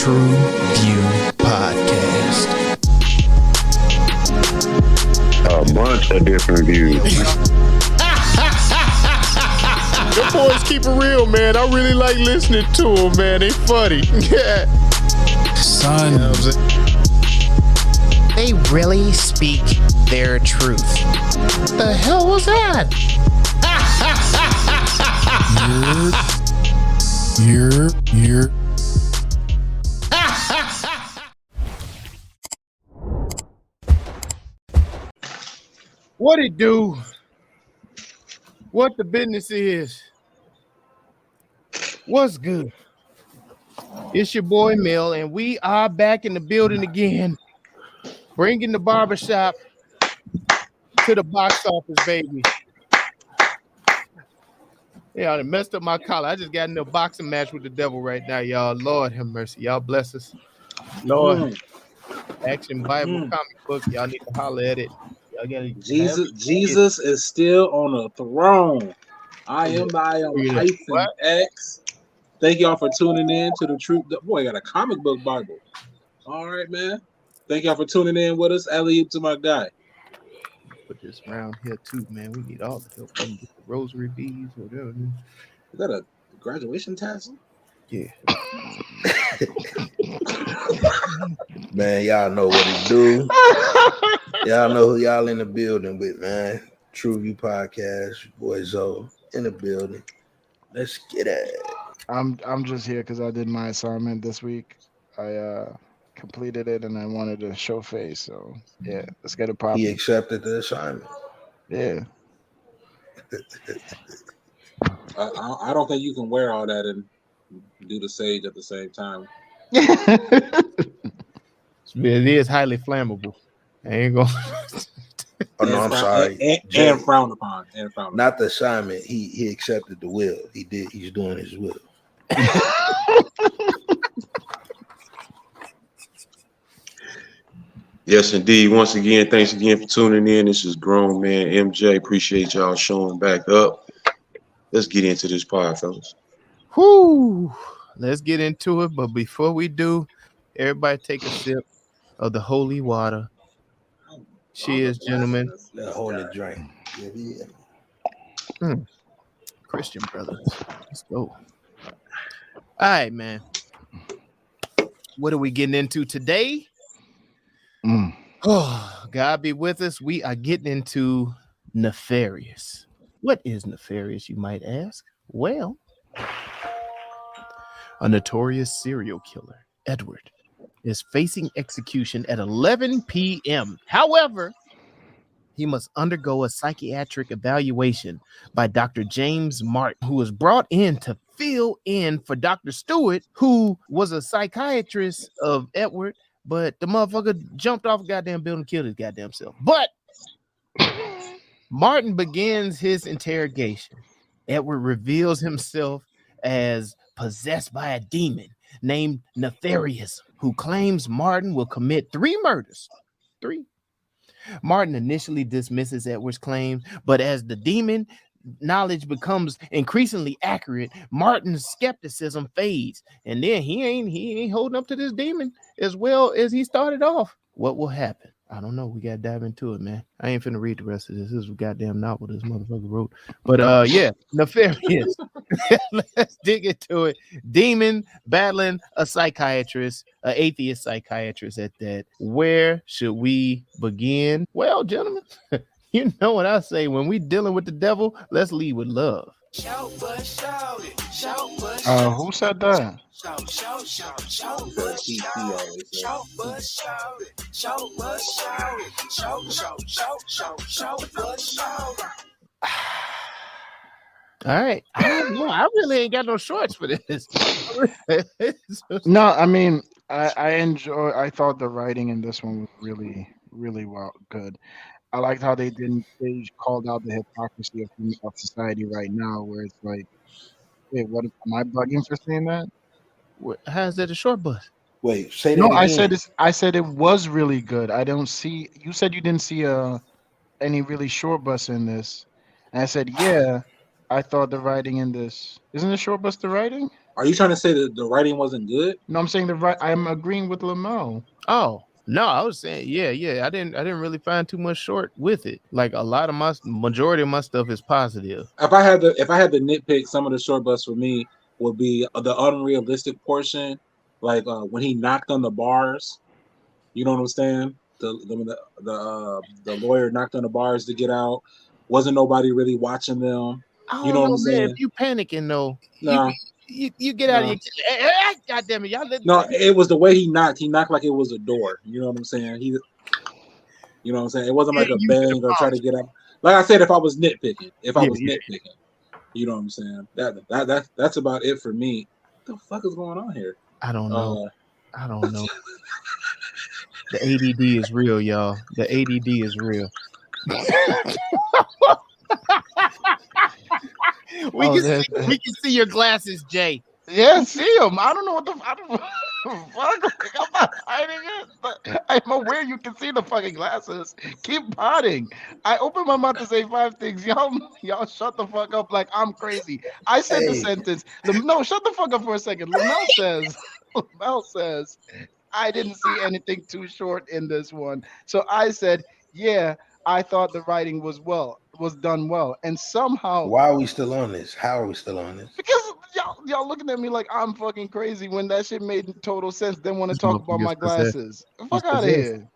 Truvue Podcast. A bunch of different views. Them boys keep it real, man. I really like listening to them, man. They funny. Yeah. Son. You know what I'm saying? They really speak their truth. The hell was that? You're. What it do? What the business is? What's good? It's your boy Mel, and we are back in the building again, bringing the barbershop to the box office, baby. Yeah, I messed up my collar. I just got in a boxing match with the devil right now, y'all. Lord have mercy. Y'all bless us. Lord. Action Bible comic book. Y'all need to holler at it. Y'all gotta Jesus is still on the throne. I am X. Thank y'all for tuning in to the truth. Boy, I got a comic book Bible. All right, man. Thank y'all for tuning in with us. Alley to my guy. Put this round here too, man. We need all the help. We can get the rosary beads, whatever. Is that a graduation tassel? Yeah. Man, y'all know what it do. Y'all know who y'all in the building with, man. Truvue Podcast, boy Zoe in the building. Let's get it. I'm just here because I did my assignment this week. I completed it and I wanted to show face. So yeah, let's get it popping. He accepted the assignment. Yeah. I don't think you can wear all that and do the sage at the same time. It is highly flammable. I ain't gonna. Oh no, I'm sorry. And frowned upon. Not the assignment. He accepted the will. He's doing his will. Yes, indeed. Once again, thanks again for tuning in. This is Grown Man MJ. Appreciate y'all showing back up. Let's get into this pod, fellas. Whoo! Let's get into it. But before we do, everybody take a sip of the holy water. Cheers, gentlemen. The holy drink. Christian brothers. Let's go. All right, man. What are we getting into today? Oh, God be with us. We are getting into Nefarious. What is Nefarious, you might ask? Well, a notorious serial killer, Edward, is facing execution at 11 p.m. However, he must undergo a psychiatric evaluation by Dr. James Martin, who was brought in to fill in for Dr. Stewart, who was a psychiatrist of Edward, but the motherfucker jumped off a goddamn building and killed his goddamn self. But Martin begins his interrogation. Edward reveals himself as possessed by a demon named Nefarious, who claims Martin will commit 3 murders. 3. Martin initially dismisses Edward's claim, but as the demon knowledge becomes increasingly accurate, Martin's skepticism fades, and then he ain't holding up to this demon as well as he started off. What will happen? I don't know. We gotta dive into it, man. I ain't finna read the rest of this. This is a goddamn novel this motherfucker wrote. But yeah, Nefarious. Let's dig into it. Demon battling a psychiatrist, an atheist psychiatrist at that. Where should we begin? Well, gentlemen, you know what I say. When we dealing with the devil, let's lead with love. Who said that? All right. I really ain't got no shorts for this. No, I mean, I thought the writing in this one was really, really good. I liked how they called out the hypocrisy of society right now, where it's like, wait, what am I bugging for saying that? How's that a short bus? Wait, say that No, again. I said it was really good. I don't see. You said you didn't see any really short bus in this, and I said yeah, I thought the writing in this isn't it short bus the writing? Are you trying to say that the writing wasn't good? No, I'm saying I'm agreeing with Lamel. Oh no, I was saying yeah. I didn't really find too much short with it. Like a lot of majority of my stuff is positive. If I had to nitpick, some of the short bus for me would be the unrealistic portion, like when he knocked on the bars. You know what I'm saying? The lawyer knocked on the bars to get out. Wasn't nobody really watching them. You know what I'm saying? If you panicking though, no. You get out of your. God damn it, y'all! No, it was the way he knocked. He knocked like it was a door. You know what I'm saying? You know what I'm saying? It wasn't like a bang or try to get up. Like I said, if I was nitpicking, you know what I'm saying? That's about it for me. What the fuck is going on here? I don't know. The ADD is real, y'all. The ADD is real. We can see your glasses, Jay. Yeah, see them. I don't know what the fuck. I'm not hiding it, but I'm aware you can see the fucking glasses. Keep potting. I opened my mouth to say 5 things. Y'all shut the fuck up like I'm crazy. I said the sentence. No, shut the fuck up for a second. Lamel says, I didn't see anything too short in this one. So I said, yeah, I thought the writing was done well. And somehow. Why are we still on this? How are we still on this? Because y'all looking at me like I'm fucking crazy when that shit made total sense. Then want to talk about my glasses. Fuck out of here.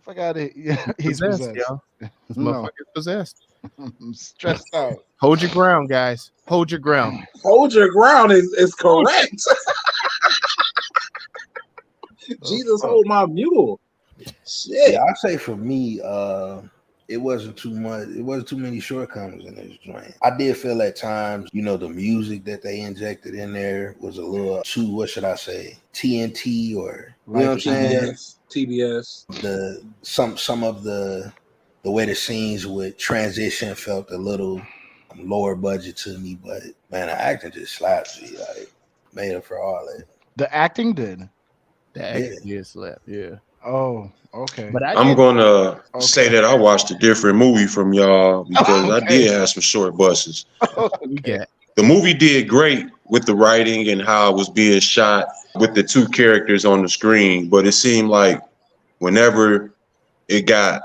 Fuck out of here. Yeah, he's possessed. Y'all. This motherfucker's possessed. I'm stressed out. Hold your ground, guys. Hold your ground. Hold your ground is correct. Jesus, hold my mule. Shit. Yeah, I'd say for me, it wasn't too much. It wasn't too many shortcomings in this joint. I did feel at times, the music that they injected in there was a little too, what should I say, TNT or you know what I'm saying? TBS. Some of the way the scenes would transition felt a little lower budget to me, but man, the acting just slaps me. Like made up for all that. The acting did. The acting did slap. Yeah. Oh, okay. But I'm gonna say that I watched a different movie from y'all because I did have some short buses. Okay. The movie did great with the writing and how it was being shot with the 2 characters on the screen, but it seemed like whenever it got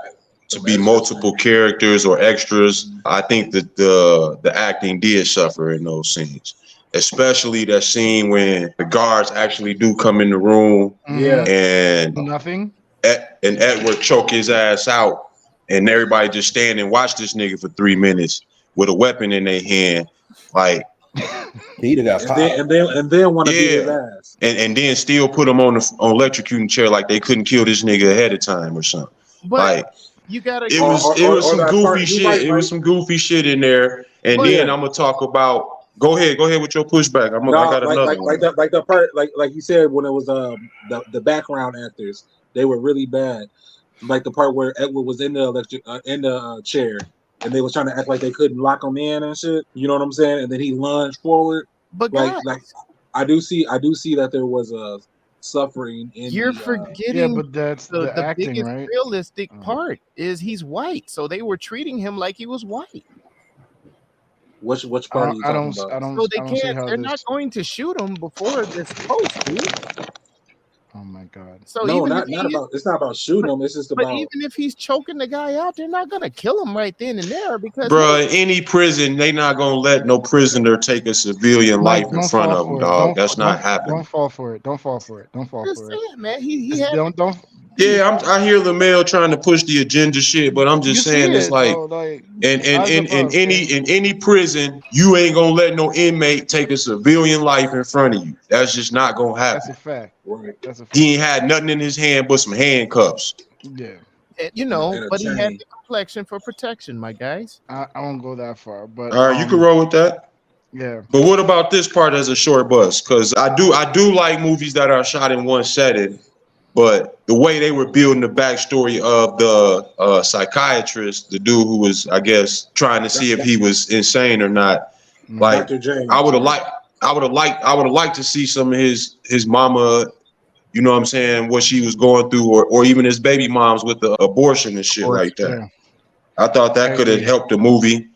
to be multiple characters or extras, I think that the acting did suffer in those scenes. Especially that scene when the guards actually do come in the room, and nothing, and Edward choke his ass out, and everybody just stand and watch this nigga for 3 minutes with a weapon in their hand, like he got popped. And then want to beat his ass, and then still put him on electrocuting chair like they couldn't kill this nigga ahead of time or something. But like you gotta. It was some goofy shit. It was some goofy shit in there, and then I'm gonna talk about. Go ahead with your pushback. I got another one. Like the part, like you said, when it was the background actors, they were really bad. Like the part where Edward was in the chair, and they was trying to act like they couldn't lock him in and shit. You know what I'm saying? And then he lunged forward. But like I do see that there was a suffering in. You're forgetting. But that's the acting, biggest right? Realistic part is he's white, so they were treating him like he was white. Which part are you talking about? So they can't. They're not going to shoot him before this post, dude. Oh my god! So no, it's not about shooting him. It's just about. But even if he's choking the guy out, they're not gonna kill him right then and there because. Bro, any prison, they not gonna let no prisoner take a civilian life in front of them, dog. That's not happening. Don't fall for it. Don't fall for it. Man, he had. Don't. Yeah, I hear Lamel trying to push the agenda shit, but I'm just saying it's like, in any prison, you ain't gonna let no inmate take a civilian life in front of you. That's just not gonna happen. That's a fact. Right. That's a fact. He ain't had nothing in his hand but some handcuffs. Yeah. But he had the complexion for protection, my guys. I won't go that far, but all right, you can roll with that. Yeah. But what about this part as a short bus? Because I do like movies that are shot in one setting. But the way they were building the backstory of the psychiatrist, the dude who was, I guess, trying to see if he was insane or not, like I would have liked to see some of his mama, you know what I'm saying, what she was going through, or even his baby moms with the abortion and shit like that. Yeah. I thought that could have helped the movie.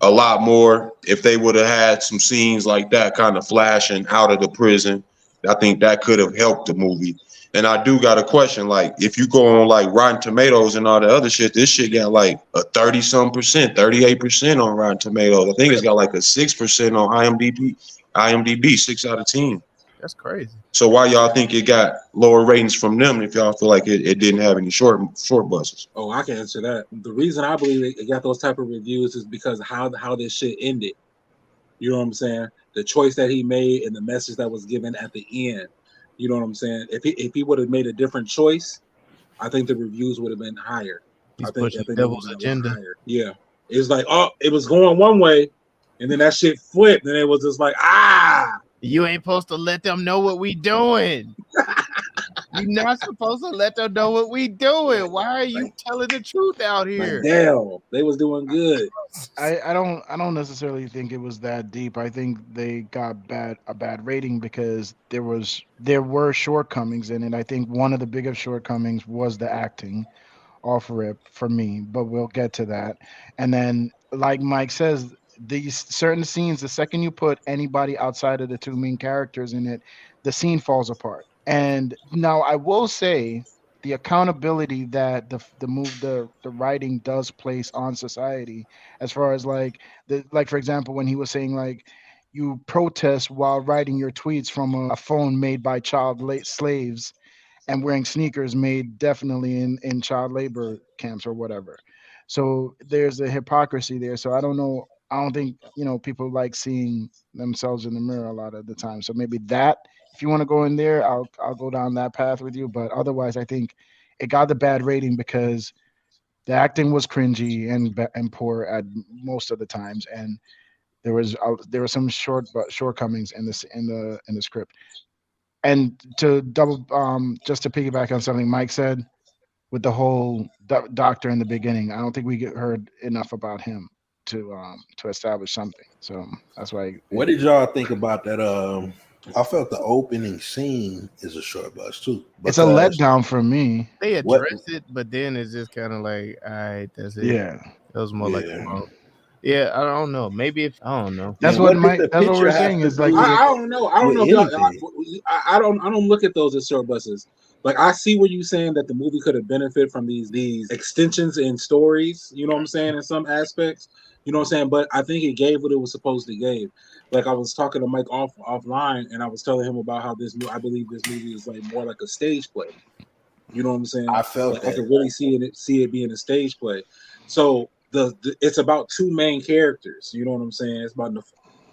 a lot more if they would have had some scenes like that kind of flashing out of the prison. I think that could have helped the movie. And I do got a question, like if you go on like Rotten Tomatoes and all the other shit, this shit got like a 30-some%, 38% on Rotten Tomatoes. I think it's got like a 6% on IMDb, 6 out of 10. That's crazy. So why y'all think it got lower ratings from them if y'all feel like it didn't have any short buses? Oh, I can answer that. The reason I believe it got those type of reviews is because of how this shit ended. You know what I'm saying? The choice that he made and the message that was given at the end. You know what I'm saying? If he would have made a different choice, I think the reviews would have been higher. He's I think devil's agenda. higher. Yeah. It was like, oh, it was going one way, and then that shit flipped, and it was just like, you ain't supposed to let them know what we doing. You're not supposed to let them know what we doing. Why are you telling the truth out here? Damn, they was doing good. I don't necessarily think it was that deep. I think they got a bad rating because there were shortcomings in it. I think one of the biggest shortcomings was the acting off rip for me, but we'll get to that. And then, like Mike says, these certain scenes, the second you put anybody outside of the two main characters in it, the scene falls apart. And now I will say the accountability that the writing does place on society, as far as like for example, when he was saying like you protest while writing your tweets from a phone made by child slaves and wearing sneakers made definitely in child labor camps or whatever. So there's a hypocrisy there. So I don't know. I don't think, people like seeing themselves in the mirror a lot of the time. So maybe that, if you want to go in there, I'll go down that path with you. But otherwise, I think it got the bad rating because the acting was cringy and poor at most of the times, and there were some shortcomings in the script. And to just to piggyback on something Mike said with the whole doctor in the beginning, I don't think we heard enough about him to establish something. So that's why. What did y'all think about that? I felt the opening scene is a short bus too. It's a letdown for me. They addressed it, but then it's just kind of like, all right, that's it. Yeah, it was more like, yeah, I don't know. Maybe I don't know. That's what we're saying is like. I don't know. I don't know. I don't look at those as short buses. Like I see where you're saying that the movie could have benefited from these extensions in stories. You know what I'm saying? In some aspects. You know what I'm saying? But I think it gave what it was supposed to give. Like I was talking to Mike offline, and I was telling him about how I believe this movie is like more like a stage play. You know what I'm saying? I felt like I could really see it being a stage play. So it's about two main characters. You know what I'm saying? It's about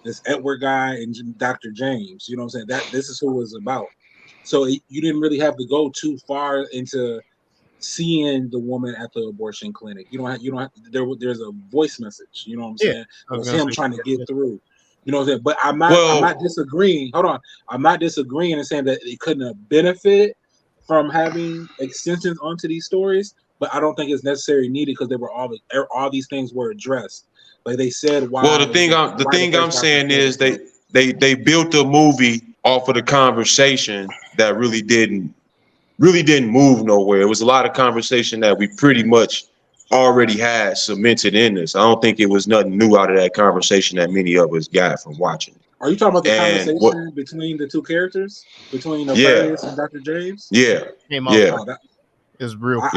this Edward guy and Dr. James. You know what I'm saying? This is who it's about. So you didn't really have to go too far into seeing the woman at the abortion clinic. You don't have there's a voice message, you know what I'm saying? It's him trying to get through. You know what I'm saying? But I'm not disagreeing. Hold on. I'm not disagreeing and saying that it couldn't have benefited from having extensions onto these stories, but I don't think it's necessarily needed because they were all these things were addressed. Like they said why. Well, the thing I'm saying is they built a movie off of the conversation that really didn't move nowhere. It was a lot of conversation that we pretty much already had cemented in this. I don't think it was nothing new out of that conversation that many of us got from watching. Are you talking about the conversation between the two characters, between Nefarious and Dr. James? Yeah, it's real.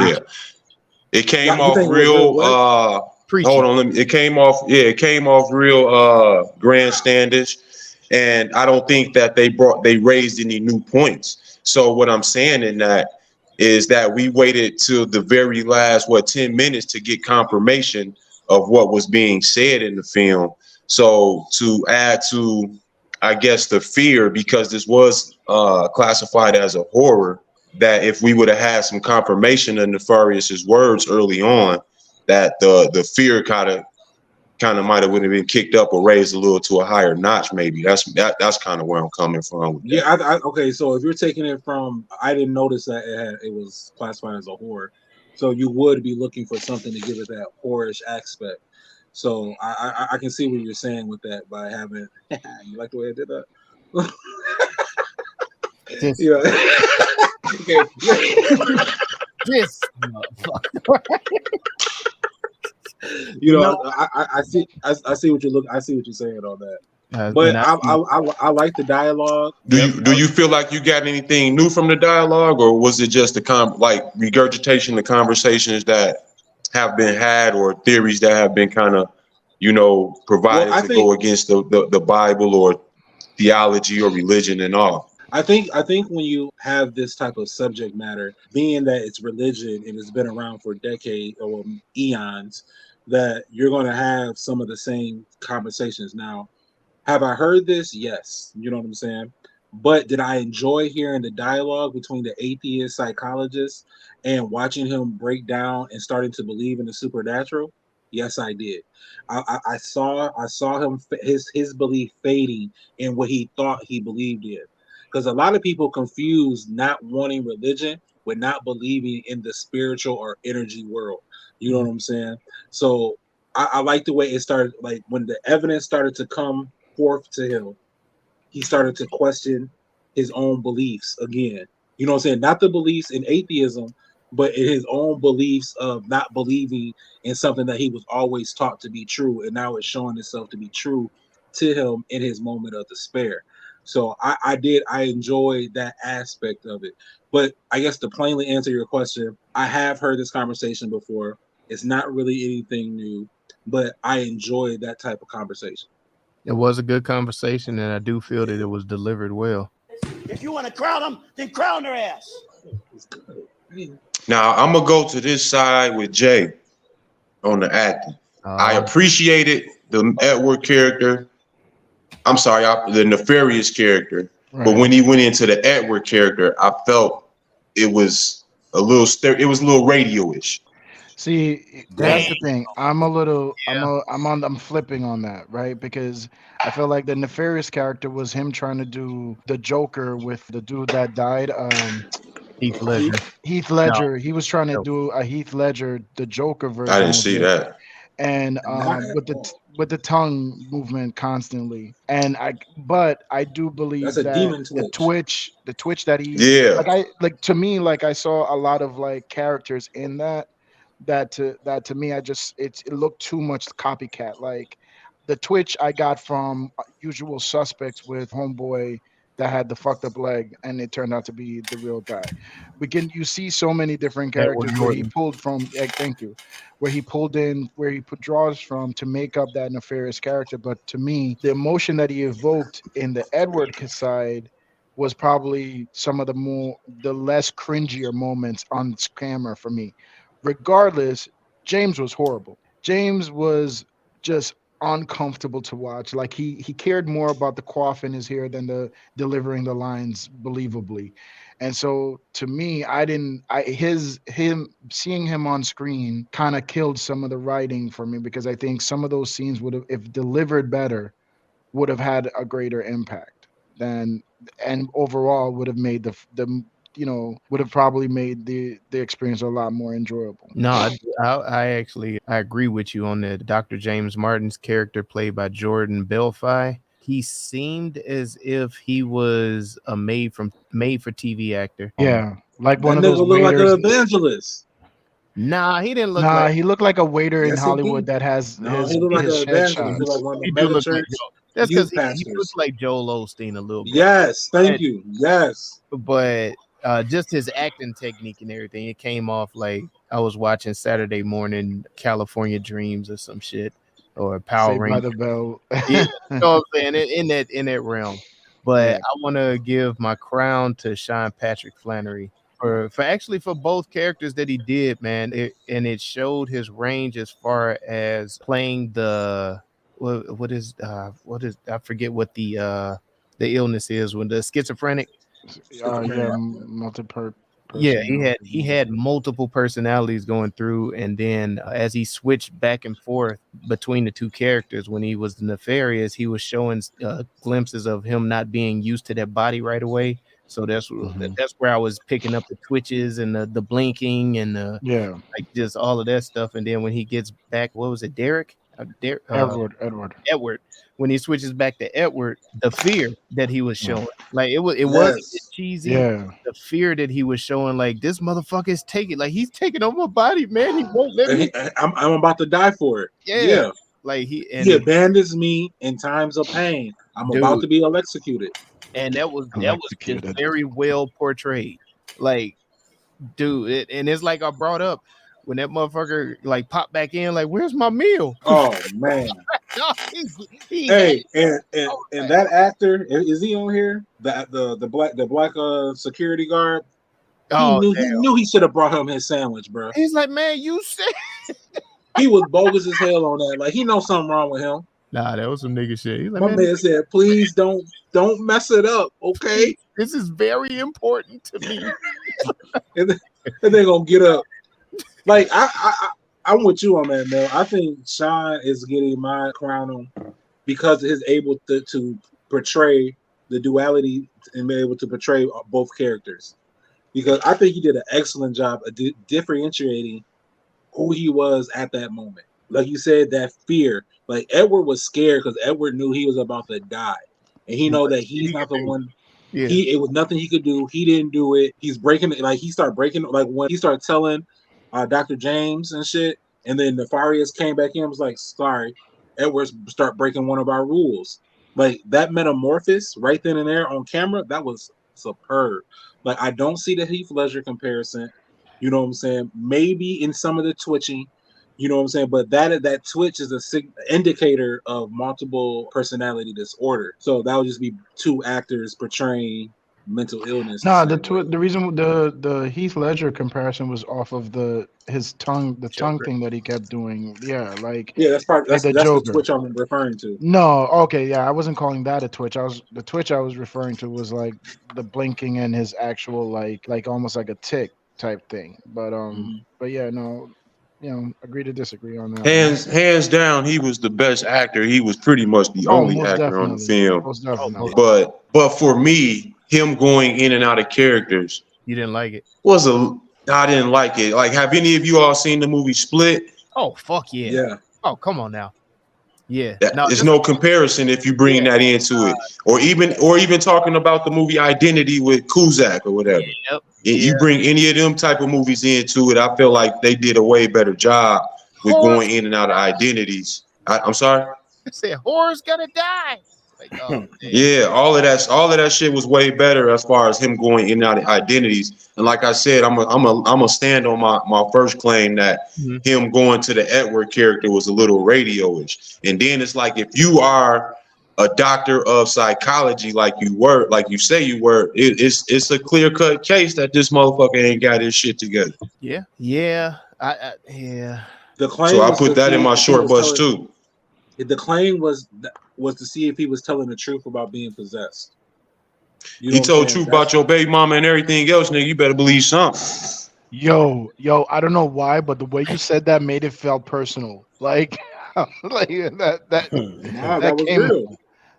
It came off real. Hold on, it came off. Yeah, it came off real grandstandish, and I don't think that they raised any new points. So what I'm saying in that is that we waited till the very last 10 minutes to get confirmation of what was being said in the film. So to add to, I guess, the fear, because this was classified as a horror, that if we would have had some confirmation of Nefarious's words early on, that the fear kind of might have would have been kicked up or raised a little to a higher notch. Maybe that's kind of where I'm coming from. Yeah. Okay. So if you're taking it from, I didn't notice that it was classified as a horror. So you would be looking for something to give it that horrorish aspect. So I can see what you're saying with that by having. You like the way I did that? Okay. This motherfucker. I see what you look. I see what you're saying on that. But I like the dialogue. Do you feel like you got anything new from the dialogue, or was it just regurgitation of conversations that have been had, or theories that have been kind of, provided go against the Bible or theology or religion and all? I think when you have this type of subject matter, being that it's religion and it's been around for decades or eons, that you're going to have some of the same conversations. Now, have I heard this? Yes. You know what I'm saying? But did I enjoy hearing the dialogue between the atheist psychologist and watching him break down and starting to believe in the supernatural? Yes, I did. I saw him, his belief fading in what he thought he believed in. Because a lot of people confuse not wanting religion with not believing in the spiritual or energy world. You know what I'm saying? So I like the way it started. Like when the evidence started to come forth to him, he started to question his own beliefs again. You know what I'm saying? Not the beliefs in atheism, but in his own beliefs of not believing in something that he was always taught to be true. And now it's showing itself to be true to him in his moment of despair. So I enjoyed that aspect of it. But I guess to plainly answer your question, I have heard this conversation before. It's not really anything new, but I enjoyed that type of conversation. It was a good conversation, and I do feel that it was delivered well. If you want to crown them, then crown their ass. Now, I'm going to go to this side with Jay on the acting. I appreciated the Edward character. I'm sorry, the Nefarious character. Right. But when he went into the Edward character, I felt it was a little radio-ish. See, that's the thing. I'm flipping on that, right? Because I feel like the Nefarious character was him trying to do the Joker with the dude that died. Heath Ledger. Heath Ledger. No. He was trying to do a Heath Ledger, the Joker version. I didn't see that. And with the tongue movement constantly. And I do believe that's a that demon twitch. the twitch that he to me, I saw a lot of characters in that to me, it looked too much copycat. Like the twitch I got from Usual Suspects with Homeboy that had the fucked up leg, and it turned out to be the real guy. You see so many different characters where he pulled from. Thank you. Where he pulled in, where he put draws from to make up that Nefarious character. But to me, the emotion that he evoked in the Edward side was probably some of the less cringier moments on camera for me. Regardless, James was horrible. James was just uncomfortable to watch. Like he cared more about the coif in his hair than delivering the lines believably. And so to me, seeing him on screen kind of killed some of the writing for me, because I think some of those scenes would have, if delivered better, would have had a greater impact and overall would have made would have probably made the experience a lot more enjoyable. No, I agree with you on that. Dr. James Martin's character, played by Jordan Belfi, he seemed as if he was a made for TV actor. Yeah, like one of those waiters. Like an evangelist. Nah, he didn't look. He looked like a waiter in Hollywood that has he looked like an evangelist. He like one of the church. That's because he looks like Joel Osteen a little bit. Yes, thank you. Yes, but just his acting technique and everything, it came off like I was watching Saturday Morning California Dreams or some shit, or Power Rangers. By the Bell. You know what I'm saying? In that realm. But I want to give my crown to Sean Patrick Flannery for both characters that he did, man. It showed his range as far as playing the what is I forget what the illness is, when the schizophrenic. Multiple. He had multiple personalities going through, and then as he switched back and forth between the two characters, when he was the Nefarious, he was showing glimpses of him not being used to that body right away. So that's where I was picking up the twitches and the blinking and just all of that stuff. And then when he gets back, what was it, Derek? Edward. When he switches back to Edward, the fear that he was showing, like it wasn't cheesy. Yeah, the fear that he was showing, like this motherfucker is taking, like he's taking over my body, man. He won't let me. I'm about to die for it. Yeah. Like he abandons me in times of pain. I'm about to be electrocuted. And that was very well portrayed. Like, dude, and it's like I brought up when that motherfucker like popped back in, like, where's my meal? Oh man. Hey, and that actor, is he on here? The black security guard. He knew he should have brought him his sandwich, bro. He's like, man, you said he was bogus as hell on that. Like he knows something wrong with him. Nah, that was some nigga shit. He's like, my man said, please don't mess it up, okay? This is very important to me. and they're gonna get up. Like I'm with you on that, Mel. I think Sean is getting my crown on because he's able to portray the duality and be able to portray both characters. Because I think he did an excellent job of differentiating who he was at that moment. Like you said, that fear. Like Edward was scared because Edward knew he was about to die, and he know that he's not the one. Yeah. It was nothing he could do. He didn't do it. He's breaking it. Like he started breaking. Like when he started telling Dr. James and shit, and then Nefarious came back in and was like, sorry, Edward start breaking one of our rules. Like that metamorphosis right then and there on camera, that was superb. Like I don't see the Heath Ledger comparison. You know what I'm saying? Maybe in some of the twitching, you know what I'm saying? But that twitch is a indicator of multiple personality disorder. So that would just be two actors portraying mental illness. No, the reason the Heath Ledger comparison was off of his tongue, the tongue thing that he kept doing. Yeah, like that's the twitch I'm referring to. No, okay, yeah, I wasn't calling that a twitch. The twitch I was referring to was like the blinking and his actual like almost like a tick type thing. But but yeah, no. You know, agree to disagree on that. Hands down, he was the best actor. He was pretty much the only actor on the film. Most definitely. But for me, him going in and out of characters, you didn't like it? I didn't like it. Like, have any of you all seen the movie Split? Oh fuck yeah! Yeah. Oh come on now. Yeah. There's no comparison if you bring that into it, or even talking about the movie Identity with Cusack or whatever. Yep. You bring any of them type of movies into it, I feel like they did a way better job with going in and out of identities. I'm sorry. I said horror's gonna die. Like, yeah, all of that shit was way better as far as him going in and out of identities. And like I said, I'm a stand on my first claim that him going to the Edward character was a little radio-ish. And then it's like, if you are a doctor of psychology, like you say you were, it's a clear-cut case that this motherfucker ain't got his shit together. Yeah. The claim. So I put that in my short bus too. The claim was to see if he was telling the truth about being possessed. He told truth about your baby mama and everything else, nigga. You better believe something. Yo, I don't know why, but the way you said that made it felt personal. Like that was came, real.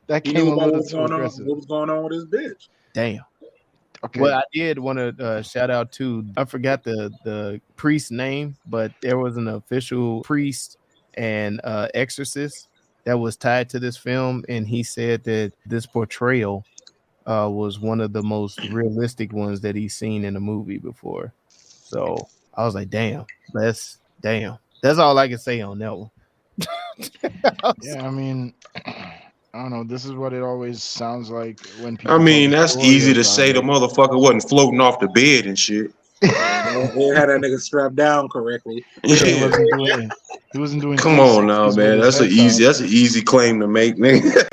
That came a little too aggressive. What was going on with this bitch? Damn. Okay. Well, I did want to shout out to, I forgot the priest's name, but there was an official priest and exorcist that was tied to this film, and he said that this portrayal was one of the most realistic ones that he's seen in a movie before. So I was like, damn. That's all I can say on that one. Yeah, I mean, I don't know. This is what it always sounds like when people. I mean, that's easy to say. The motherfucker wasn't floating off the bed and shit. They had that nigga strapped down correctly. Yeah. He wasn't doing. Come on now, man. That's an easy claim to make, nigga.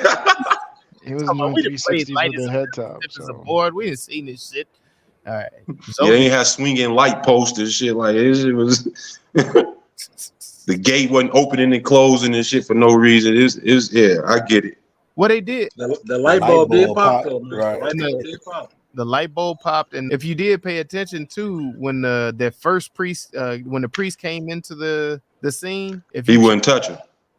He wasn't doing 360s with the head top. So. Board, we didn't see this shit. All right. So they ain't had swinging light posts and shit like it. It was the gate wasn't opening and closing and shit for no reason. Is yeah, I get it. What they did? The light bulb did pop, though, man. Right. The light bulb popped, and if you did pay attention to when that first priest, when the priest came into the scene, if he wouldn't touch him.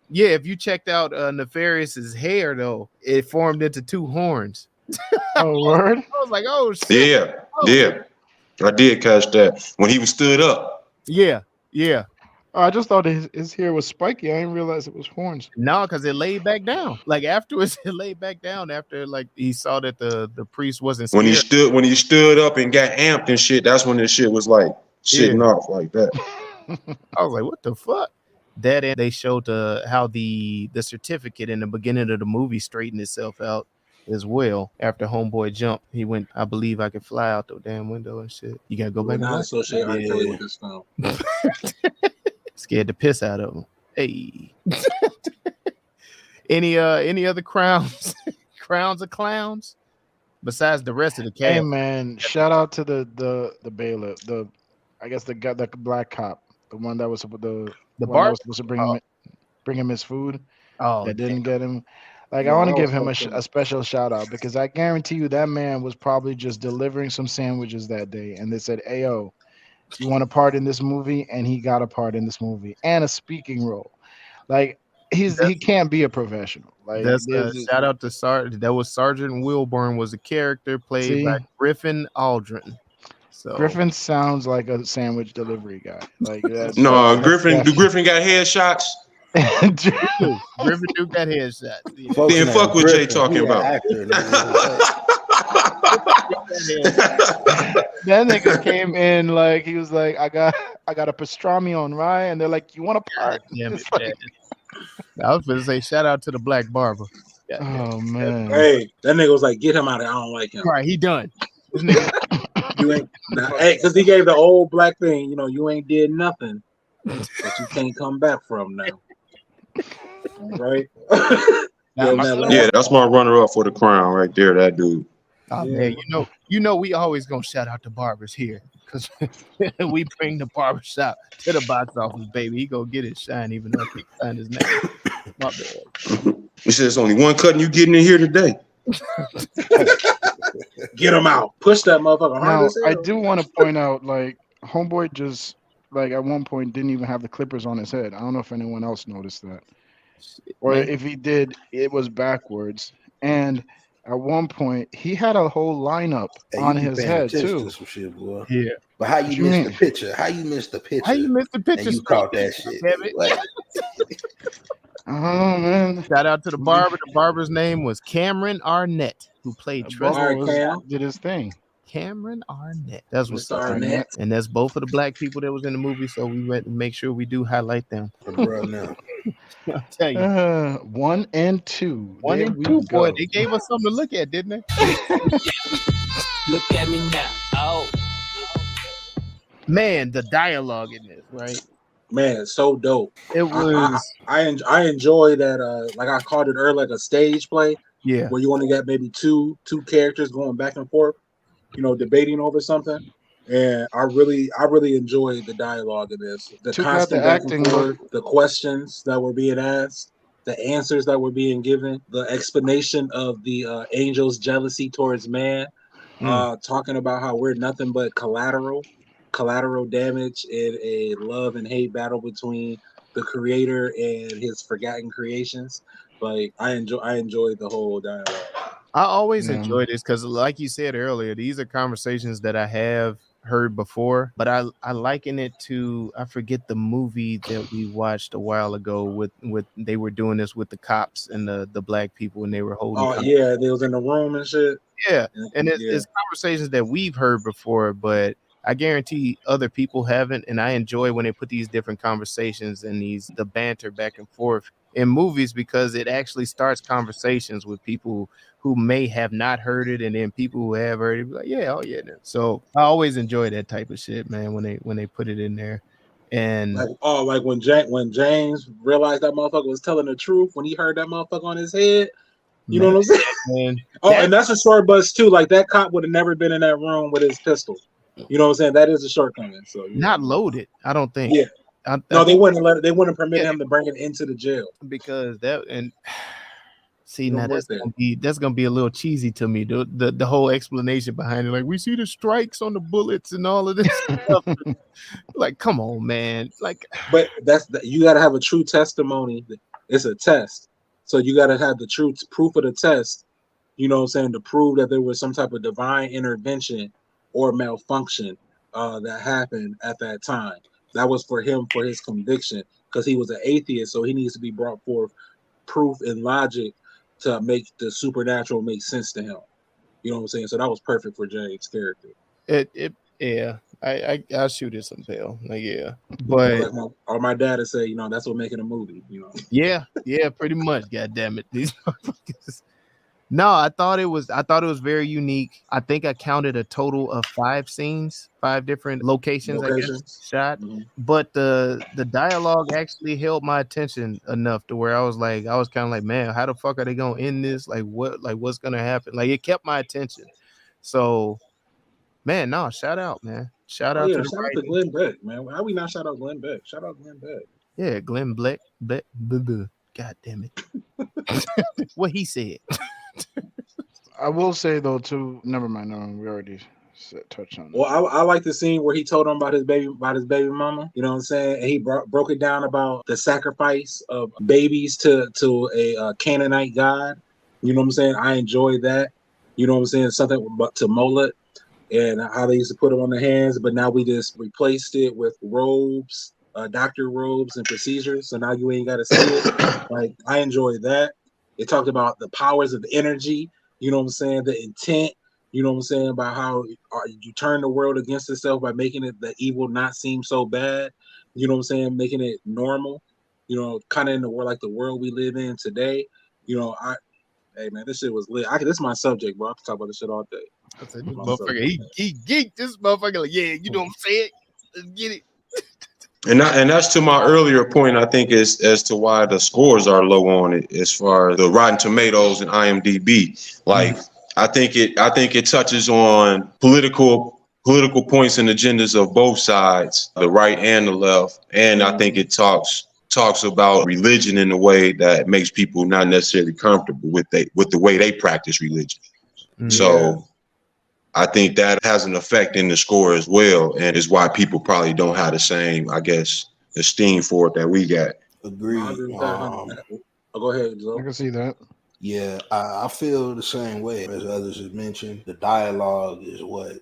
Yeah, if you checked out Nefarious's hair, though, it formed into two horns. Oh, word! I was like, oh shit. Yeah. I did catch that when he was stood up. Yeah. I just thought his hair was spiky. I didn't realize it was horns. No, because it laid back down. Like afterwards, it laid back down after like he saw that the priest wasn't scared. When he stood up and got amped and shit, that's when this shit was like sitting off like that. I was like, what the fuck? That and they showed how the certificate in the beginning of the movie straightened itself out as well. After homeboy jumped, he went, I believe I could fly out the damn window and shit. You gotta go back and not watch. associate R. Kelly with this film. Scared the piss out of him. Hey. Any other crowns of clowns besides the rest of the cast? Hey man, shout out to the bailiff, I guess the guy, the black cop, the one that was the one that was supposed to bring him his food. Oh, that didn't get him. Like, I want to give him a special shout out because I guarantee you that man was probably just delivering some sandwiches that day, and they said, "Ayo, you want a part in this movie?" And he got a part in this movie and a speaking role. Like, he can't be a professional. Like, that's shout out to Sergeant. That was Sergeant Wilburn, was a character played by Griffin Aldrin. So Griffin sounds like a sandwich delivery guy. Like, Griffin got headshots. Griffin do got headshots. Then fuck what Jay talking about. That nigga came in like he was like, I got a pastrami on rye, and they're like, you want a part? I was gonna say shout out to the black barber. Oh man. Hey, that nigga was like, get him out of here. I don't like him. All right, he done. You ain't hey, because he gave the old black thing, you ain't did nothing that you can't come back from now. Right? Yeah, that's my runner-up for the crown right there, that dude. Oh man, we always gonna shout out the barbers here because we bring the barbershop to the box office, baby. He gonna get his shine even though I can't find his name. My bad. He said there's only one cutting you getting in here today. Get him out. Push that motherfucker. Now, I do want to point out, like, homeboy just, like, at one point didn't even have the clippers on his head. I don't know if anyone else noticed that. Or if he did, it was backwards. And at one point, he had a whole lineup on his head, too. Some shit, boy. Yeah. But how you missed the picture? How you missed the picture? How you missed the picture? And you caught that shit. Like, oh, man. Shout out to the barber. The barber's name was Cameron Arnett, who played Trevor. Did his thing. Cameron Arnett. That's what's up. Arnett. And that's both of the black people that was in the movie, so we went and make sure we do highlight them. Now. I'll tell you. 1 and 2. 1 and 2, boy. They gave us something to look at, didn't they? Look at me now. Oh. Man, the dialogue in this, right? Man, it's so dope. It was. I enjoy that. Like I called it earlier, like a stage play. Yeah. Where you only got maybe two characters going back and forth, debating over something. And I really enjoyed the dialogue in this. The constant back and forth, the questions that were being asked, the answers that were being given, the explanation of the angel's jealousy towards man, talking about how we're nothing but collateral damage in a love and hate battle between the creator and his forgotten creations. Like I enjoyed the whole dialogue. I always enjoy this because, like you said earlier, these are conversations that I have heard before, but I liken it to, I forget the movie that we watched a while ago with they were doing this with the cops and the black people, and they were holding. Oh yeah, they was in the room and shit. Yeah, and it's conversations that we've heard before, but I guarantee other people haven't, and I enjoy when they put these different conversations and the banter back and forth in movies because it actually starts conversations with people who may have not heard it, and then people who have heard it be like, yeah, oh yeah. So I always enjoy that type of shit, man, when they put it in there. And like when James realized that motherfucker was telling the truth when he heard that motherfucker on his head. You know what I'm saying? And that's a short bus too. Like that cop would have never been in that room with his pistol. You know what I'm saying? That is a shortcoming. So not loaded, I don't think. Yeah. They wouldn't permit him to bring it into the jail because see, now that's gonna be a little cheesy to me. The whole explanation behind it, like we see the strikes on the bullets and all of this stuff. Like, come on, man. Like, but you got to have a true testimony. It's a test, so you got to have the true proof of the test. You know what I'm saying, to prove that there was some type of divine intervention or malfunction that happened at that time. that was for him for his conviction because he was an atheist, so he needs to be brought forth proof and logic to make the supernatural make sense to him. You know what I'm saying? So that was perfect for James' character. Yeah. I'll shoot it some tail. Like, yeah. But or my dad would say, that's what making a movie, Yeah, pretty much. God damn it. These motherfuckers. No, I thought it was very unique. I think I counted a total of 5 scenes, 5 different locations. I guess, shot. Mm-hmm. But the dialogue actually held my attention enough to where I was kind of like, man, how the fuck are they gonna end this? What's gonna happen? Like, it kept my attention. So, man, no, shout out, man. Shout out to Glenn Beck, man. How we not shout out Glenn Beck? Shout out Glenn Beck. Yeah, Glenn Beck. God damn it. What he said. I will say though too. Never mind. No, we already touched on. Well, I like the scene where he told him about his baby mama. You know what I'm saying? And he broke it down about the sacrifice of babies to a Canaanite god. You know what I'm saying? I enjoyed that. You know what I'm saying? Something to Molech and how they used to put them on the hands, but now we just replaced it with robes, doctor robes and procedures. So now you ain't got to see it. Like, I enjoyed that. It talked about the powers of energy, you know what I'm saying, the intent, you know what I'm saying, about how you turn the world against itself by making it the evil not seem so bad, you know what I'm saying, making it normal, kind of in the world like the world we live in today. Hey man, this shit was lit. This is my subject, bro. I can talk about this shit all day. I said, this motherfucker, he geeked. This motherfucker, like, yeah, you know what I'm saying? Let's get it. And that's to my earlier point, I think, as to why the scores are low on it as far as the Rotten Tomatoes and IMDb. Like, I think it touches on political points and agendas of both sides, the right and the left. And I think it talks about religion in a way that makes people not necessarily comfortable with the way they practice religion. Mm-hmm. So I think that has an effect in the score as well, and is why people probably don't have the same, I guess, esteem for it that we got. Agreed. Go ahead, Joe. I can see that. Yeah, I feel the same way as others have mentioned. The dialogue is what,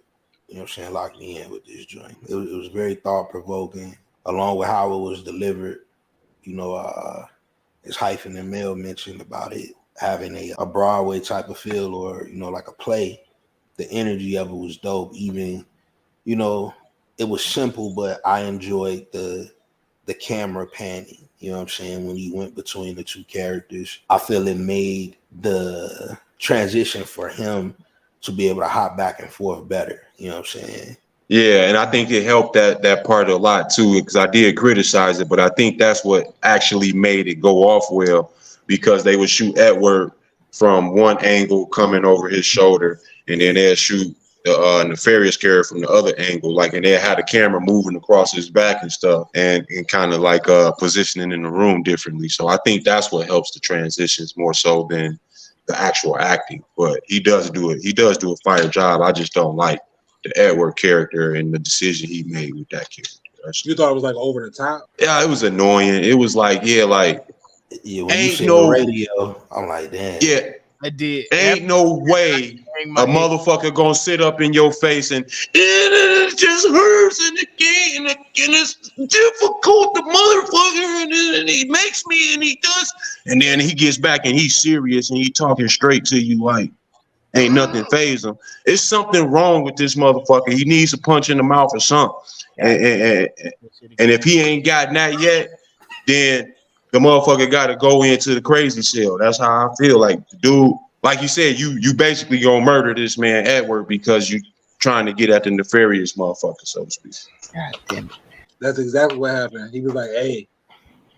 locked me in with this joint. It was very thought-provoking, along with how it was delivered. As Hyphen and Mel mentioned about it having a Broadway type of feel, or like a play. The energy of it was dope. Even, it was simple, but I enjoyed the camera panning. You know what I'm saying? When you went between the two characters, I feel it made the transition for him to be able to hop back and forth better. You know what I'm saying? Yeah, and I think it helped that part a lot too, because I did criticize it, but I think that's what actually made it go off well, because they would shoot Edward from one angle coming over his shoulder, and then they'll shoot the Nefarious character from the other angle, and they had the camera moving across his back and stuff, and kind of positioning in the room differently. So I think that's what helps the transitions more so than the actual acting. But he does do it. He does do a fire job. I just don't like the Edward character and the decision he made with that character. You thought it was over the top? Yeah, it was annoying. It was when you said the radio, I'm like, damn. Yeah. I did. Ain't no way a motherfucker gonna sit up in your face and it just hurts and again it's difficult, the motherfucker, and he makes me and he does, and then he gets back and he's serious and he talking straight to you like ain't nothing faze him. It's something wrong with this motherfucker. He needs a punch in the mouth or something. And if he ain't gotten that yet, then the motherfucker got to go into the crazy cell. That's how I feel. Like, dude, like you said, you basically gonna murder this man Edward because you trying to get at the nefarious motherfucker, so to speak. God damn it. That's exactly what happened. He was like, hey,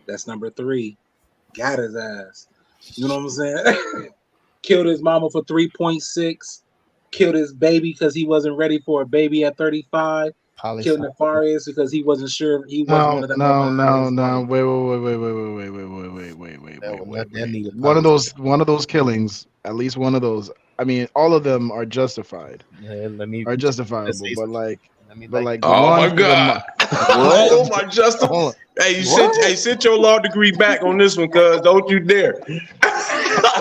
that's number 3. Got his ass. You know what I'm saying? Killed his mama for 3.6. Killed his baby because he wasn't ready for a baby at 35. Killed Nefarious because he wasn't sure he wasn't one of them. No. Wait. One of those killings, at least one of those. I mean, all of them are justified. Are justifiable, but oh my God! Oh my justice! Hey, you sit your law degree back on this one, cuz don't you dare!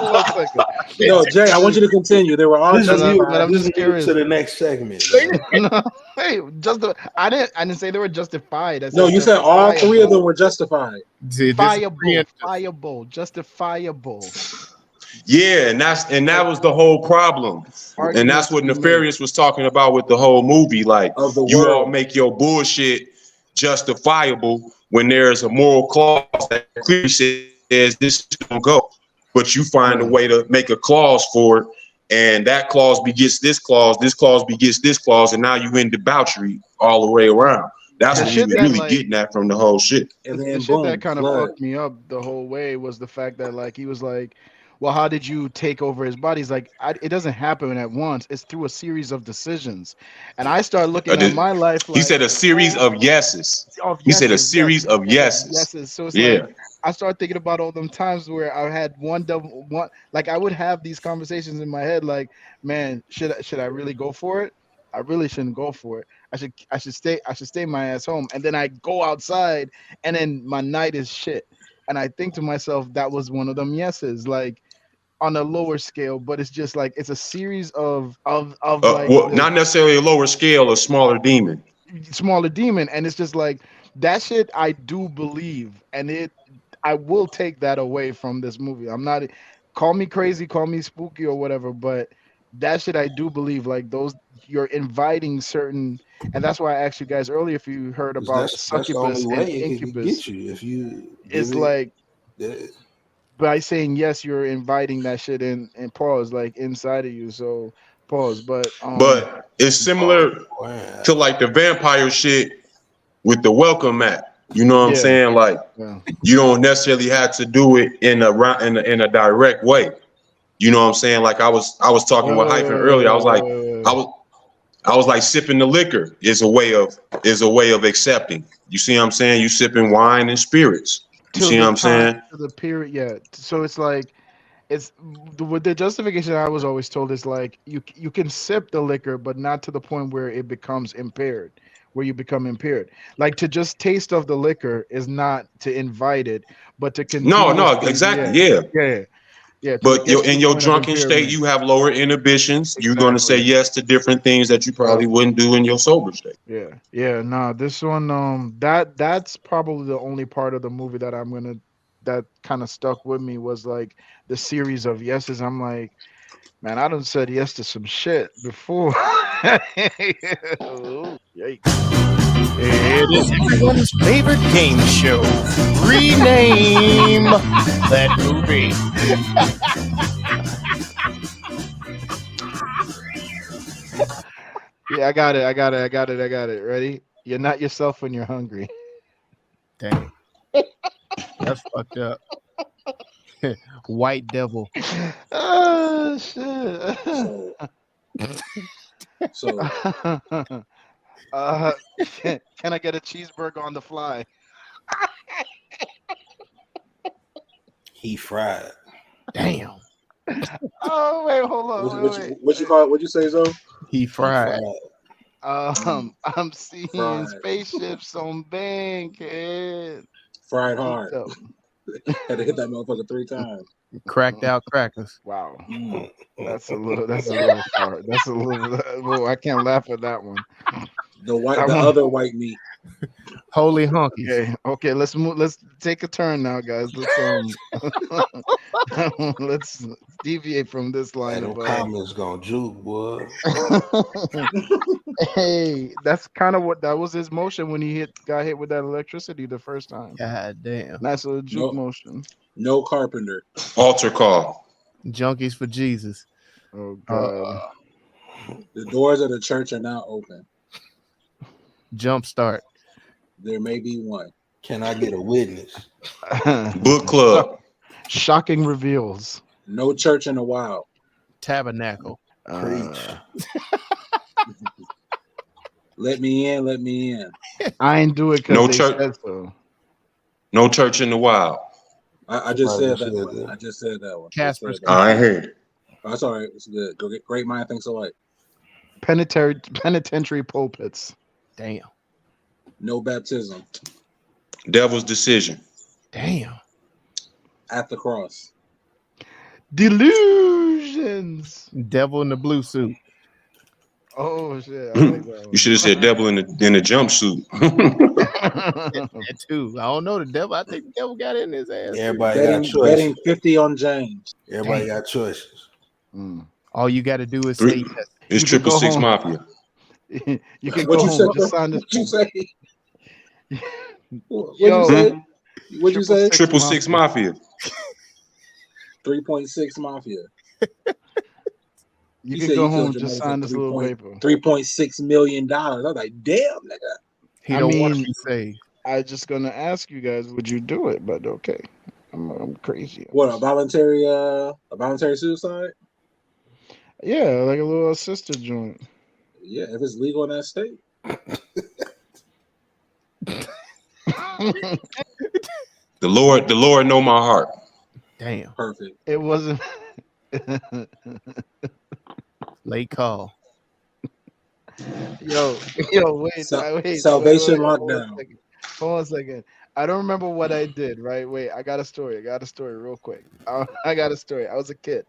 1 second. No, Jay, I want you to continue. They were all This is justified. but I'm this just is curious. to the next segment. No, hey, I didn't say they were justified. I said No, you said all three of them were justified. justifiable. Yeah, and that was the whole problem. And that's what Nefarious was talking about with the whole movie. Like, Of the you world. all make your bullshit justifiable when there's a moral clause that clearly says this don't go. But you find a way to make a clause for it, and that clause begets this clause begets this clause, and now you in debauchery all the way around. That's what he was really getting at from the whole shit. And the then shit boom, that kind of flood. fucked me up the whole way was the fact that like he was like, well, how did you take over his body? He's like, it doesn't happen at once. It's through a series of decisions. And I start looking at my life like, he said a series of yeses. He said a series of yeses. So it's like I start thinking about all them times where I had one, like I would have these conversations in my head, like, man, should I really go for it? I really shouldn't go for it. I should stay my ass home. And then I go outside, and then my night is shit. And I think to myself, that was one of them yeses, like on a lower scale, but it's just like it's a series of like not necessarily a lower scale, a smaller demon. And it's just like that shit I do believe, and I will take that away from this movie. I'm not, call me crazy, call me spooky or whatever, but that shit I do believe, like those, you're inviting certain, and that's why I asked you guys earlier if you heard about succubus and incubus. It's like by saying yes, you're inviting that shit in and pause, like inside of you. So pause, but it's similar to like the vampire shit with the welcome mat. You know what I'm saying? Like you don't necessarily have to do it in a direct way. You know what I'm saying? Like I was talking with Hyphen earlier. I was like sipping the liquor is a way of accepting. You see what I'm saying? You sipping wine and spirits. You see what I'm saying? To the period, yeah. So it's like with the justification I was always told is like you can sip the liquor, but not to the point where it becomes impaired, where you become impaired. Like to just taste of the liquor is not to invite it, but to continue. No, exactly, yeah. But in your drunken state, you have lower inhibitions. Exactly. You're going to say yes to different things that you probably wouldn't do in your sober state. Yeah. Nah, this one, that's probably the only part of the movie that kind of stuck with me was like the series of yeses. I'm like, man, I done said yes to some shit before. Oh, yikes. It is everyone's favorite game show. Rename that movie. Yeah, I got it. Ready? You're not yourself when you're hungry. Dang. That's fucked up. White devil. Oh shit. So can I get a cheeseburger on the fly? He fried. Damn. Oh wait, hold on. What you call it? What'd you say, Zoe? He fried. I'm seeing spaceships on Bankhead. Fried hard. Had to hit that motherfucker 3 times. Cracked out crackers. Wow. That's a little hard. That's a little. I can't laugh at that one. Other white meat. Holy honkies. Okay. Let's move. Let's take a turn now, guys. Let's deviate from this line. The comments gonna juke, boy. Hey, that's kind of that was his motion when he got hit with that electricity the first time. God damn. Nice little juke motion. No carpenter. Altar call. Junkies for Jesus. Oh God. The doors of the church are now open. Jumpstart. There may be one. Can I get a witness? Book club. Shocking reveals. No church in a while. Tabernacle. Preach. Let me in. I ain't do it because no they church. said so. No church in the wild. I just said that one. I just said that one. Casper's. I heard it. That's all right. It's good. Go get great mind thinks alike. Penitentiary pulpits. Damn. No baptism. Devil's decision. Damn. At the cross. Delusions. Devil in the blue suit. Oh shit! I like that one. You should have said devil in the jumpsuit. That too. I don't know the devil. I think the devil got in his ass. Everybody got choices. Betting 50 on James. Everybody got choices. All you got to do is say yes. It's 666 Mafia. You can go home. Just sign this. What you say? What'd you say? 666 Mafia. 3.6 Mafia. You can go home. Just sign this little paper. $3.6 million. I was like, damn, nigga. He don't want to be saved. I just gonna ask you guys, would you do it? But okay, I'm crazy. What, a voluntary suicide? Yeah, like a little assisted joint. Yeah, if it's legal in that state. The Lord know my heart. Damn. Perfect. It wasn't. Late call. Yo, wait. Salvation lockdown. Hold on a second. I don't remember what I did, right? Wait, I got a story real quick. I got a story. I was a kid.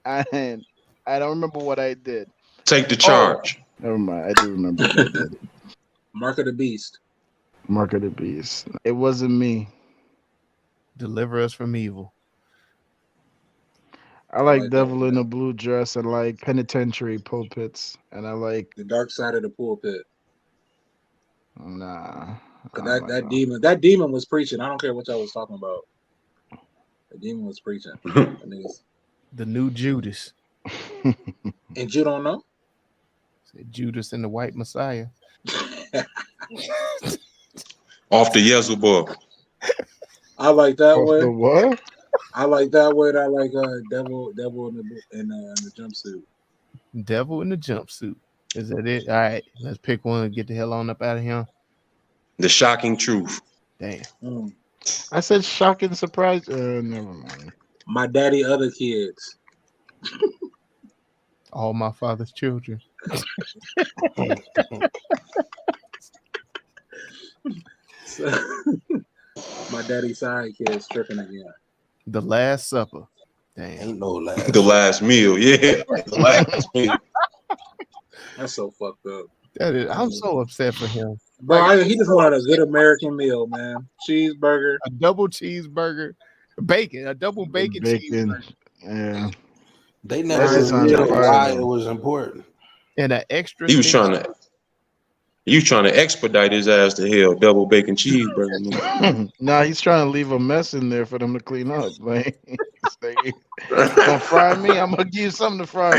And I don't remember what I did. Take the charge. Never mind. I do remember what I did. Mark of the Beast. Mark of the Beast. It wasn't me. Deliver us from evil. I like Devil in a Blue Dress and like Penitentiary Pulpits. And I like The Dark Side of the Pulpit. Nah. That demon was preaching. I don't care what y'all was talking about. The demon was preaching. The new Judas. And you don't know? Judas and the White Messiah. Off the Liesenborgs. I like that Off way. the what? I like that way. I like devil in the jumpsuit. Devil in the jumpsuit. Is that it? All right, let's pick one and get the hell on up out of here. The Shocking Truth. Damn. I said shocking surprise. Never mind. My daddy, other kids. All my father's children. My daddy's side kids tripping again. The Last Supper. Damn. Ain't no last. The last meal. Yeah. The last meal. That's so fucked up. I'm so upset for him. Bro, he just wanted a good American meal, man. Cheeseburger. A double cheeseburger. Bacon. A double bacon cheeseburger. Yeah. They never revealed why it was important. And an extra. He was trying to expedite his ass to hell. Double bacon cheeseburger. Nah, he's trying to leave a mess in there for them to clean up. Like, don't fry me. I'm gonna give you something to fry.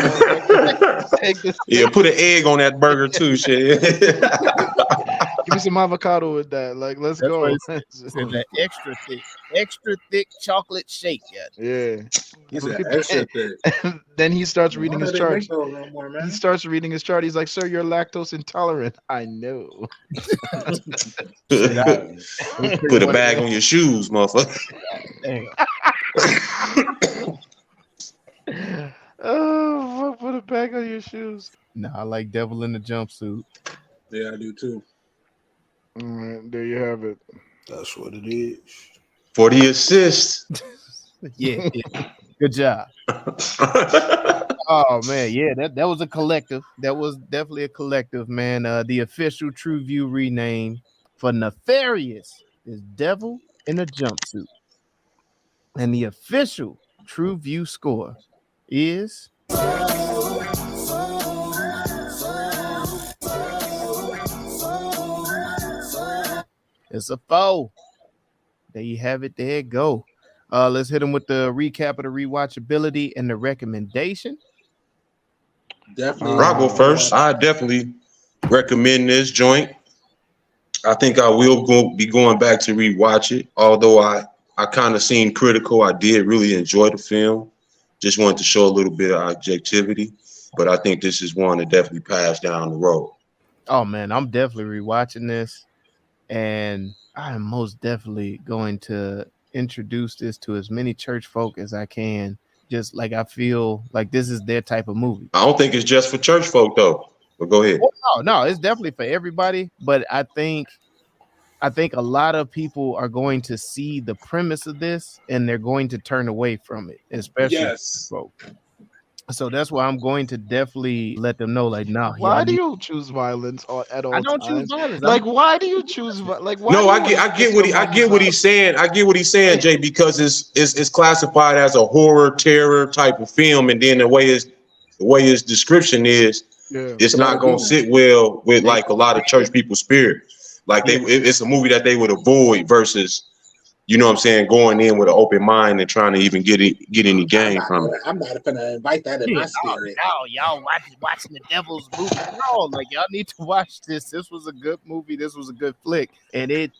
Take this. Yeah, put an egg on that burger too, shit. Give me some avocado with that. Like, let's go. That extra thick chocolate shake. Yeah. He's extra thick. Then he starts reading his chart. He starts reading his chart. He's like, "Sir, you're lactose intolerant." I know. Put a bag on your shoes, motherfucker. Oh, put a bag on your shoes. No, I like Devil in the Jumpsuit. Yeah, I do too. All right, there you have it. That's what it is. For the assist. Yeah. Good job. Oh man, yeah, that was a collective. That was definitely a collective, man. The official Truvue rename for Nefarious is Devil in a Jumpsuit. And the official Truvue score is it's a 4. There you have it. There you go. Let's hit them with the recap of the rewatchability and the recommendation. Definitely. I'll go first. I definitely recommend this joint. I think I will be going back to rewatch it. Although I kind of seemed critical. I did really enjoy the film. Just wanted to show a little bit of objectivity. But I think this is one that definitely passed down the road. Oh, man, I'm definitely rewatching this. And I am most definitely going to introduce this to as many church folk as I can. Just like I feel like this is their type of movie. I don't think it's just for church folk, though. But go ahead. No, it's definitely for everybody. But I think I think a lot of people are going to see the premise of this and they're going to turn away from it, especially folks. So that's why I'm going to definitely let them know, like, no. Why do you choose violence at all I don't times? choose violence. Like, why do you choose? Like, why? No, I get what he's saying. I get what he's saying, Jay, because it's classified as a horror, terror type of film, and then the way his description is, it's not gonna sit well with like a lot of church people's spirit. Like it's a movie that they would avoid versus, you know what I'm saying, going in with an open mind and trying to even get any gain from it. I'm not gonna invite that in my spirit. No, y'all watching the devil's movie. No, like y'all need to watch this. This was a good movie. This was a good flick, and it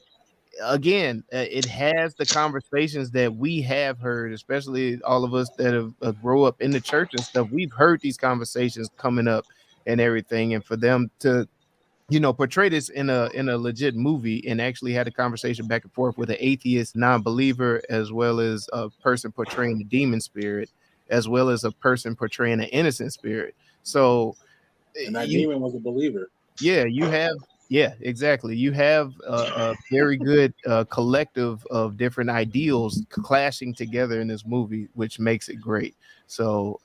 has the conversations that we have heard, especially all of us that have grow up in the church and stuff. We've heard these conversations coming up and everything, and for them to, you know, portray this in a legit movie and actually had a conversation back and forth with an atheist non-believer, as well as a person portraying the demon spirit, as well as a person portraying an innocent spirit. So, and that demon was a believer. Yeah, you have. Yeah, exactly. You have a very good collective of different ideals clashing together in this movie, which makes it great. So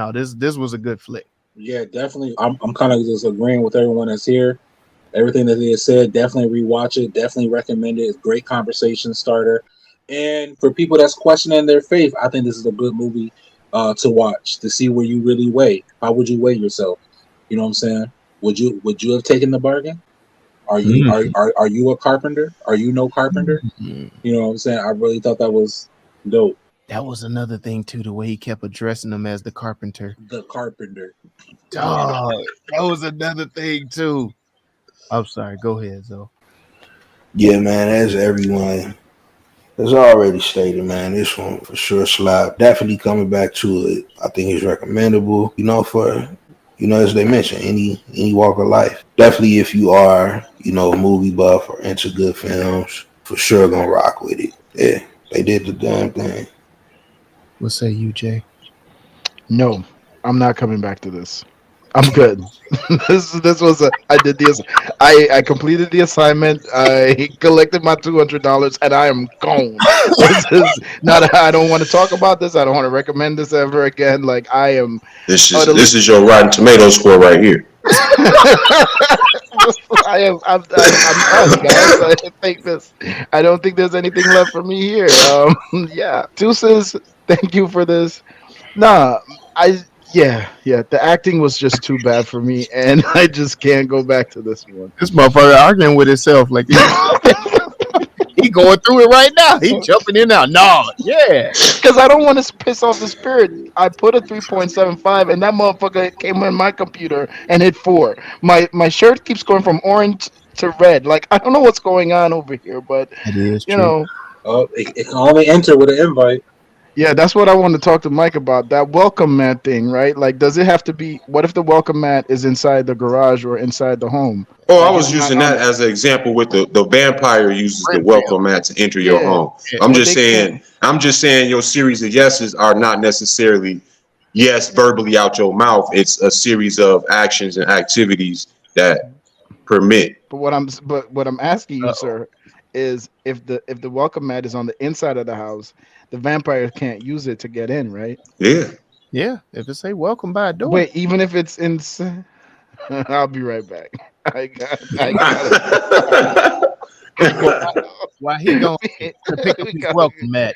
this was a good flick. Yeah, definitely. I'm kind of just agreeing with everyone that's here. Everything that they have said, definitely rewatch it. Definitely recommend it. It's a great conversation starter. And for people that's questioning their faith, I think this is a good movie to watch to see where you really weigh. How would you weigh yourself? You know what I'm saying? Would you have taken the bargain? Are you are you a carpenter? Are you no carpenter? You know what I'm saying? I really thought that was dope. That was another thing too, the way he kept addressing him as the carpenter. The carpenter. Oh, that was another thing too. I'm sorry. Go ahead, Zoe. Yeah, man, as everyone has already stated, man, this one for sure slap. Definitely coming back to it. I think it's recommendable, you know, for, you know, as they mentioned, any walk of life. Definitely if you are, you know, a movie buff or into good films, for sure gonna rock with it. Yeah, they did the damn thing. What say you, Jay? No, I'm not coming back to this. I'm good. this was I completed the assignment. I collected my $200 and I am gone. This is not. I don't want to talk about this. I don't want to recommend this ever again. Like I am. This is your Rotten Tomato score right here. I'm done, guys. I don't think there's anything left for me here. Yeah. Deuces, thank you for this. Nah, yeah. The acting was just too bad for me, and I just can't go back to this one. This motherfucker arguing with himself like he going through it right now. He jumping in now. No, yeah. Because I don't want to piss off the spirit. I put a 3.75, and that motherfucker came in my computer and hit 4. My shirt keeps going from orange to red. Like, I don't know what's going on over here, but, you know. Oh, it can only enter with an invite. Yeah, that's what I want to talk to Mike about. That welcome mat thing, right? Like, does it have to be, what if the welcome mat is inside the garage or inside the home? Oh, I was using that as an example with the vampire uses the welcome mat to enter your home. I'm just saying your series of yeses are not necessarily yes verbally out your mouth. It's a series of actions and activities that permit. But what I'm asking you, sir, is if the welcome mat is on the inside of the house, the vampire can't use it to get in, right? Yeah. Yeah. If it say welcome by a door. Wait, even if it's inside. I'll be right back. I got it. While he going to pick up his welcome mat,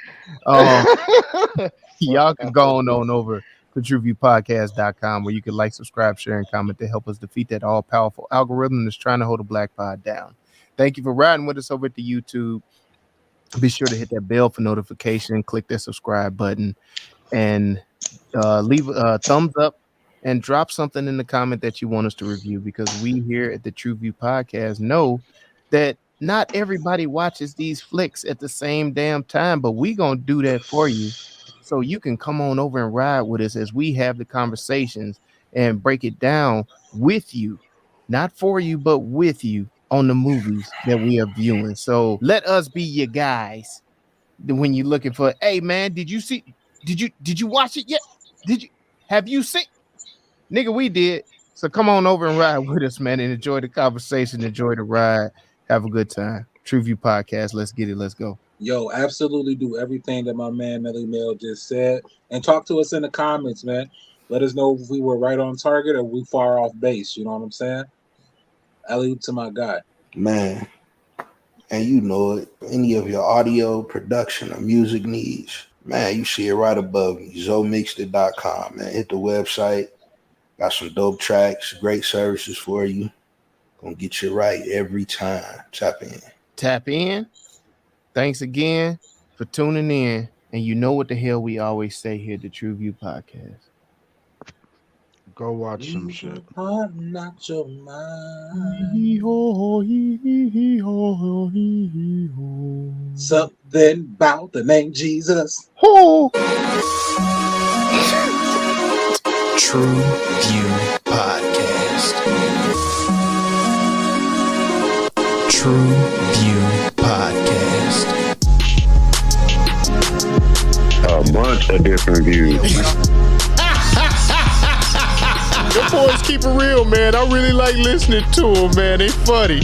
y'all can go on over to TruvuePodcast.com where you can like, subscribe, share, and comment to help us defeat that all-powerful algorithm that's trying to hold the Black Pod down. Thank you for riding with us over at the YouTube. Be sure to hit that bell for notification, click that subscribe button, and leave a thumbs up and drop something in the comment that you want us to review, because we here at the Truvue Podcast know that not everybody watches these flicks at the same damn time, but we gonna do that for you so you can come on over and ride with us as we have the conversations and break it down with you, not for you, but with you on the movies that we are viewing. So let us be your guys when you're looking for, hey man, did you watch it yet? Have you seen? Nigga, we did. So come on over and ride with us, man, and enjoy the conversation, enjoy the ride. Have a good time. Truvue Podcast. Let's get it. Let's go. Yo, absolutely do everything that my man Melly Mel just said. And talk to us in the comments, man. Let us know if we were right on target or we far off base. You know what I'm saying? Alley to my guy. Man. And you know it. Any of your audio, production, or music needs, man, you see it right above me. ZoMixed.com, man. Hit the website. Got some dope tracks, great services for you. Gonna get you right every time. Tap in. Tap in. Thanks again for tuning in. And you know what the hell we always say here at the Truvue Podcast. Go watch some shit. Not your mind. Something about the name Jesus. Truvue Podcast. Truvue Podcast. A bunch of different views. Your boys keep it real, man. I really like listening to them, man. They funny.